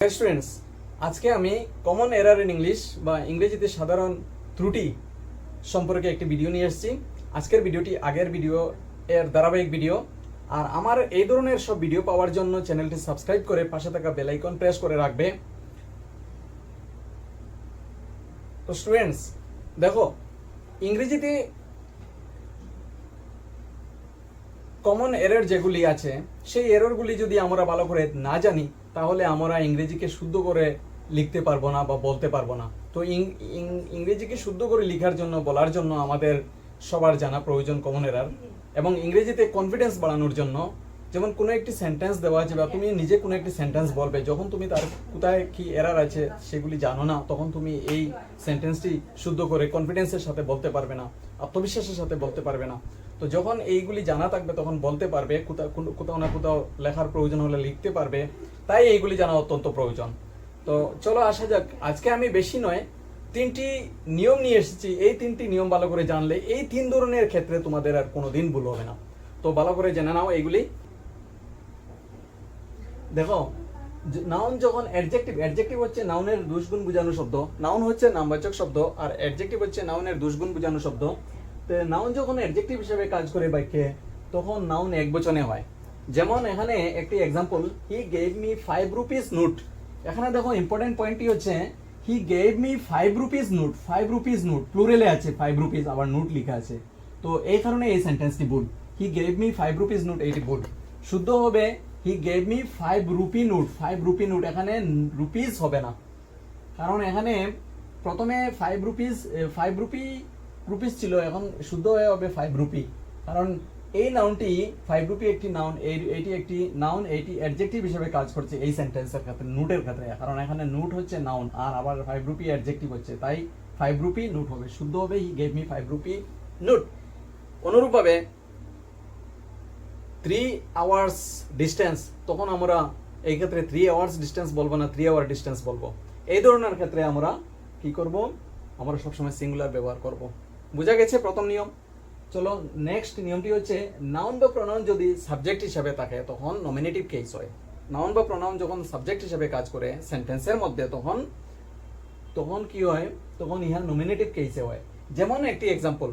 Students, আজকে আমি common error in English বা ইংরেজিতে সাধারণ ত্রুটি সম্পর্কে একটি ভিডিও নিয়ে এসেছি। আজকের ভিডিওটি আগের ভিডিও এর ধারাবাহিক ভিডিও। আর আমার এই ধরনের সব ভিডিও পাওয়ার জন্য চ্যানেলটি সাবস্ক্রাইব করে পাশে থাকা বেল আইকন প্রেস করে রাখবে। তো স্টুডেন্টস দেখো, ইংরেজিতে কমন এরর যেগুলি আছে সেই এররগুলি যদি আমরা ভালো করে না জানি তাহলে আমরা ইংরেজিকে শুদ্ধ করে লিখতে পারবো না বা বলতে পারবো না। তো ইংরেজিকে শুদ্ধ করে লেখার জন্য বলার জন্য আমাদের সবার জানা প্রয়োজন কমন এরর। এবং ইংরেজিতে কনফিডেন্স বাড়ানোর জন্য, যেমন কোনো একটি সেন্টেন্স দেওয়া আছে বা তুমি নিজে কোনো একটি সেন্টেন্স বলবে, যখন তুমি তার কোথায় কি এরর আছে সেগুলি জানো না, তখন তুমি এই সেন্টেন্সটি শুদ্ধ করে কনফিডেন্সের সাথে বলতে পারবে না, আত্মবিশ্বাসের সাথে বলতে পারবে না। তো যখন এইগুলি জানা থাকবে তখন বলতে পারবে, কোথাও না কোথাও লেখার প্রয়োজন হলে লিখতে পারবে। তাই এইগুলি জানা অত্যন্ত প্রয়োজন। তো চলো আসা যাক। আজকে আমি বেশি নয়, 3টি নিয়ম নিয়ে এসেছি। এই 3টি নিয়ম ভালো করে জানলে এই 3 ধরনের ক্ষেত্রে তোমাদের আর কোনোদিন ভুল হবে না। তো ভালো করে জেনে নাও এইগুলি। দেখো, নাউন যখন অ্যাডজেক্টিভ হচ্ছে নাউনের দুষ্গুণ বোঝানো শব্দ, নাউন হচ্ছে নামবাচক শব্দ, আর অ্যাডজেক্টিভ হচ্ছে নাউনের দুষ্গুণ বোঝানো শব্দ। তো নাউন যখন অ্যাডজেক্টিভ হিসেবে কাজ করে বাক্যে, তখন নাউন একবচনে হয়। যেমন এখানে একটি example, he gave me 5 rupees note. এখানে দেখো ইম্পর্টেন্ট পয়েন্টটি হচ্ছে he gave me 5 rupees note. 5 rupees note প্লুরালে আছে, 5 রুপিস আবার নোট লেখা আছে। তো এই কারণে এই সেন্টেন্সটি ভুল। He gave me 5 rupees note, এইটি ভুল। শুদ্ধ হবে he gave me 5 rupee note. 5 rupee note, এখানে রুপিস হবে না, কারণ এখানে প্রথমে 5 রুপিস ছিল, এখন শুদ্ধ হয়ে হবে 5 রুপি। কারণ এই নাউনটি 5 রুপি একটি নাউন, এইটি একটি নাউন, এইটি অ্যাডজেক্টিভ হিসেবে কাজ করছে এই সেন্টেন্সের ক্ষেত্রে, নোটের ক্ষেত্রে। কারণ এখানে নোট হচ্ছে নাউন আর আবার 5 রুপি অ্যাডজেক্টিভ হচ্ছে, তাই 5 রুপি নোট হবে। শুদ্ধ হবে he gave me 5 rupee note. অনুরূপভাবে 3 আওয়ার্স ডিস্টেন্স, তখন আমরা এই ক্ষেত্রে 3 আওয়ার্স ডিস্টেন্স বলবো না, 3 আওয়ার ডিস্টেন্স বলবো। এই ধরনের ক্ষেত্রে আমরা কি করব? আমরা সবসময় সিঙ্গুলার ব্যবহার করব। বোঝা গেছে প্রথম নিয়ম? চলো নেক্সট নিয়মটি হচ্ছে, নাউন বা প্রনাউন যদি সাবজেক্ট হিসেবে থাকে তখন নমিনেটিভ কেস হয়। নাউন বা প্রনাউন যখন সাবজেক্ট হিসেবে কাজ করে সেন্টেন্সের মধ্যে, তখন কি হয়? তখন ইহা নমিনেটিভ কেসে হয়। যেমন একটি example,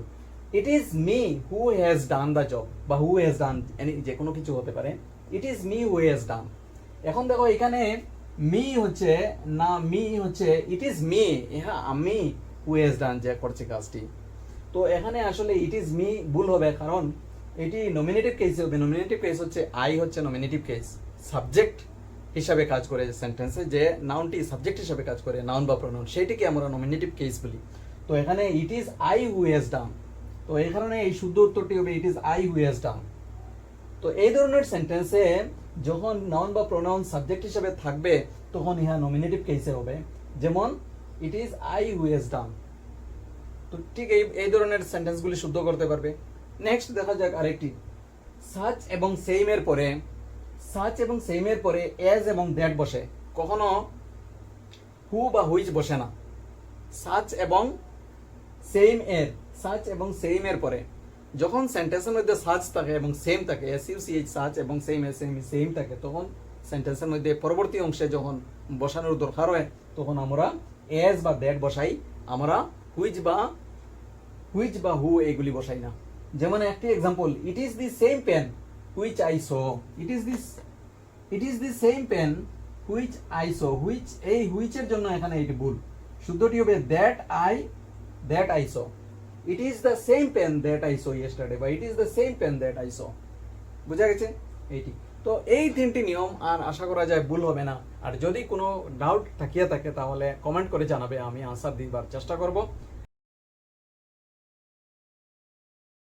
it is me who has done the job, বা হু হ্যাজ ডান, যে কোনো কিছু হতে পারে। It is me who has done. এখন দেখো এখানে মি হচ্ছে না, মি হচ্ছে ইট ইজ মি, হ্যাঁ আমি হু হ্যাজ ডান যে করছে কাজটি। তো এখানে আসলে ইট ইজ মি ভুল হবে, কারণ এটি নমিনেটিভ কেসে হবে। নমিনেটিভ কেস হচ্ছে আই হচ্ছে নমিনেটিভ কেস, সাবজেক্ট হিসাবে কাজ করে সেন্টেন্সে, যে নাউনটি সাবজেক্ট হিসাবে কাজ করে, নাউন বা প্রনাউন, সেইটিকে আমরা নমিনেটিভ কেস বলি। তো এখানে it is I who has done, তো এই কারণে এই শুদ্ধ উত্তরটি হবে it is I who has done. তো এই ধরনের সেন্টেন্সে যখন নাউন বা প্রোনাউন সাবজেক্ট হিসেবে থাকবে তখন ইহা নমিনেটিভ কেসে হবে। যেমন it is I who has done. তো ঠিক এই ধরনের সেন্টেন্সগুলি শুদ্ধ করতে পারবে। নেক্সট দেখা যাক আরেকটি, সাচ এবং সেইম এর পরে এজ এবং দ্যাট বসে, কখনো হু বা হুইচ বসে না। সাচ এবং সেইম এর পরে যখন সেন্টেন্সের মধ্যে সাচ থাকে এবং সেম থাকে, SUCH সাচ এবং সেম থাকে, তখন সেন্টেন্সের মধ্যে পরবর্তী অংশে যখন বসানোর দরকার হয় তখন আমরা এজ বা দ্যাট বসাই, আমরা হুইচ বা হু এইগুলি বসাই না। যেমন একটি example, it is the same pen which I saw. It is the same pen which I saw. Which, এই হুইচের জন্য এখানে এটি ভুল। শুদ্ধটি হবে that I saw. It is the same pen that I saw yesterday, বা it is the same pen that I saw. বুঝা গেছে এইটি? তো এই 3টি নিয়ম, আর আশা করা যায় ভুল হবে না। আর যদি কোনো ডাউট থাকিয়ে থাকে তাহলে কমেন্ট করে জানাবে, আমি আনসার দিবার চেষ্টা করব।